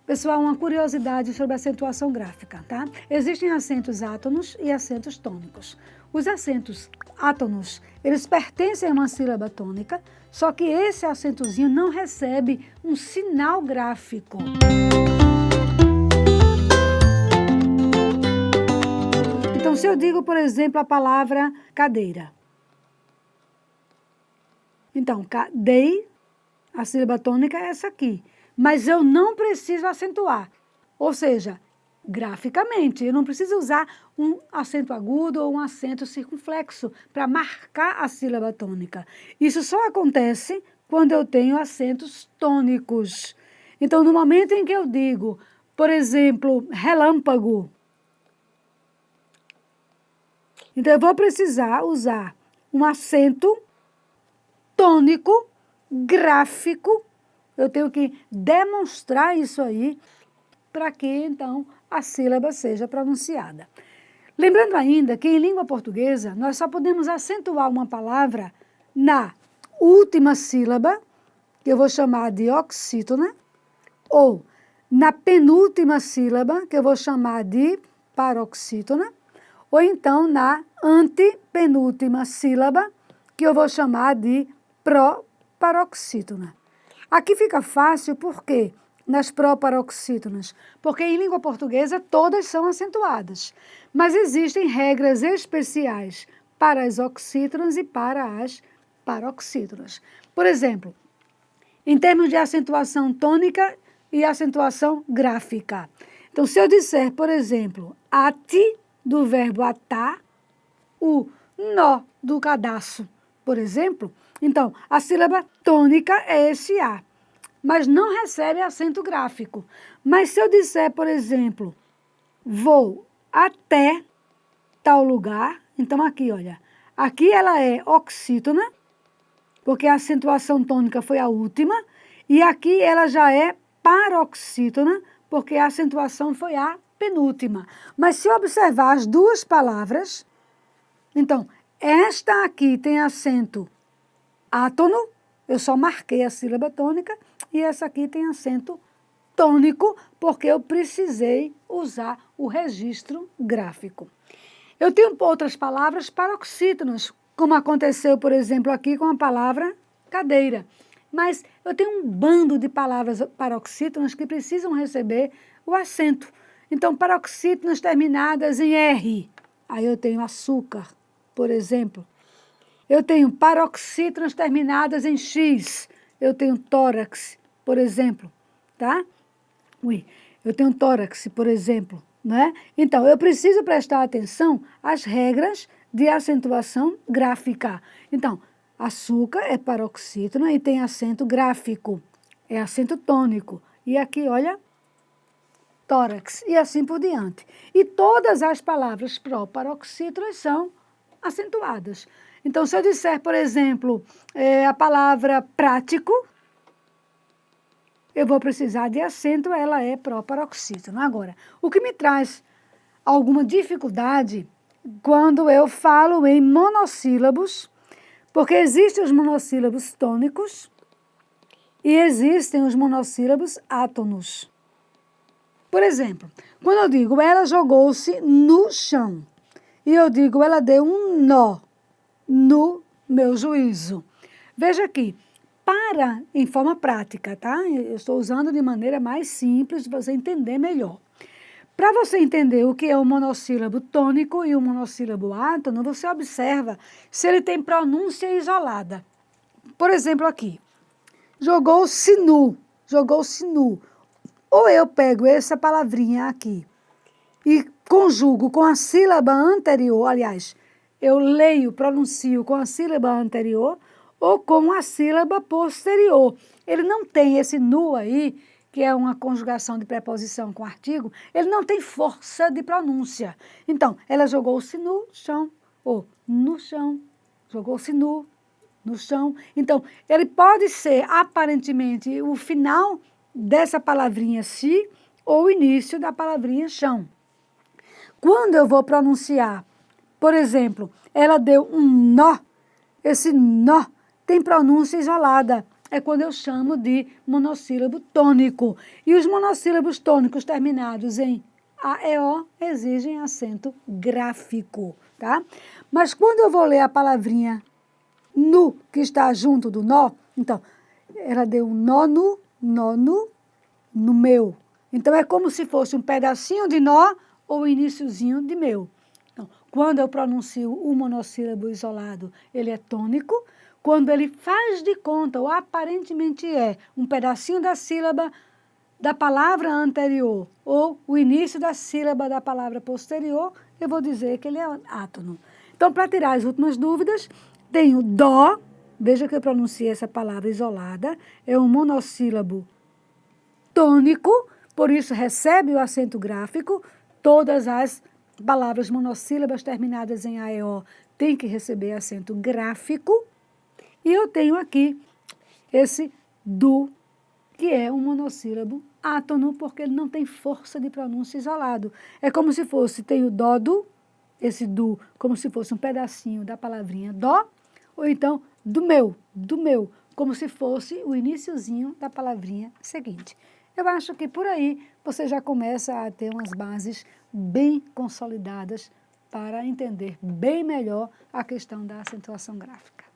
Pessoal, uma curiosidade sobre acentuação gráfica, tá? Existem acentos átonos e acentos tônicos. Os acentos átonos, eles pertencem a uma sílaba tônica, só que esse acentozinho não recebe um sinal gráfico. Então, se eu digo, por exemplo, a palavra cadeira. Então, cadei, a sílaba tônica é essa aqui. Mas eu não preciso acentuar. Ou seja, graficamente, eu não preciso usar um acento agudo ou um acento circunflexo para marcar a sílaba tônica. Isso só acontece quando eu tenho acentos tônicos. Então, no momento em que eu digo, por exemplo, relâmpago, então eu vou precisar usar um acento tônico, gráfico. Eu tenho que demonstrar isso aí para que, então, a sílaba seja pronunciada. Lembrando ainda que em língua portuguesa, nós só podemos acentuar uma palavra na última sílaba, que eu vou chamar de oxítona, ou na penúltima sílaba, que eu vou chamar de paroxítona, ou então na antepenúltima sílaba, que eu vou chamar de proparoxítona. Aqui fica fácil porque nas proparoxítonas, porque em língua portuguesa todas são acentuadas, mas existem regras especiais para as oxítonas e para as paroxítonas. Por exemplo, em termos de acentuação tônica e acentuação gráfica. Então, se eu disser, por exemplo, ati do verbo atar, o nó do cadastro, por exemplo, então, a sílaba tônica é esse A, mas não recebe acento gráfico. Mas se eu disser, por exemplo, vou até tal lugar, então aqui, olha, aqui ela é oxítona, porque a acentuação tônica foi a última, e aqui ela já é paroxítona, porque a acentuação foi a penúltima. Mas se eu observar as duas palavras, então, esta aqui tem acento átono, eu só marquei a sílaba tônica, e essa aqui tem acento tônico, porque eu precisei usar o registro gráfico. Eu tenho outras palavras paroxítonas, como aconteceu, por exemplo, aqui com a palavra cadeira. Mas eu tenho um bando de palavras paroxítonas que precisam receber o acento. Então, paroxítonas terminadas em R. Aí eu tenho açúcar, por exemplo. Eu tenho paroxítonas terminadas em X. Eu tenho tórax, por exemplo, tá? Eu tenho tórax, por exemplo, né? Então, eu preciso prestar atenção às regras de acentuação gráfica. Então, açúcar é paroxítona e tem acento gráfico, é acento tônico. E aqui, olha, tórax, e assim por diante. E todas as palavras proparoxítonas são acentuadas. Então, se eu disser, por exemplo, a palavra prático, eu vou precisar de acento, ela é proparoxítona. Agora, o que me traz alguma dificuldade quando eu falo em monossílabos, porque existem os monossílabos tônicos e existem os monossílabos átonos. Por exemplo, quando eu digo ela jogou-se no chão e eu digo ela deu um nó no meu juízo. Veja aqui, em forma prática, tá? Eu estou usando de maneira mais simples para você entender melhor. Para você entender o que é o monossílabo tônico e o monossílabo átono, você observa se ele tem pronúncia isolada. Por exemplo, aqui, jogou-se nu, jogou-se nu. Ou eu pego essa palavrinha aqui e conjugo com a sílaba anterior, aliás, eu leio, pronuncio com a sílaba anterior ou com a sílaba posterior. Ele não tem esse nu aí, que é uma conjugação de preposição com artigo, ele não tem força de pronúncia. Então, ela jogou-se no chão, ou no chão, jogou-se no chão. Então, ele pode ser, aparentemente, o final dessa palavrinha se ou o início da palavrinha chão. Quando eu vou pronunciar, por exemplo, ela deu um nó, esse nó tem pronúncia isolada. é quando eu chamo de monossílabo tônico. E os monossílabos tônicos terminados em AEO exigem acento gráfico, tá? Mas quando eu vou ler a palavrinha nu, que está junto do nó, então, ela deu um nó no meu. Então, é como se fosse um pedacinho de nó ou o iniciozinho de meu. Então, quando eu pronuncio o monossílabo isolado, ele é tônico. Quando ele faz de conta, ou aparentemente é, um pedacinho da sílaba da palavra anterior ou o início da sílaba da palavra posterior, eu vou dizer que ele é átono. Então, para tirar as últimas dúvidas, tem o dó, veja que eu pronunciei essa palavra isolada, é um monossílabo tônico, por isso recebe o acento gráfico. Todas as palavras monossílabas terminadas em AEO têm que receber acento gráfico. E eu tenho aqui esse du, que é um monossílabo átono, porque ele não tem força de pronúncia isolado. É como se fosse, tem o dó-du, esse du, como se fosse um pedacinho da palavrinha dó, ou então do meu, como se fosse o iniciozinho da palavrinha seguinte. Eu acho que por aí você já começa a ter umas bases bem consolidadas para entender bem melhor a questão da acentuação gráfica.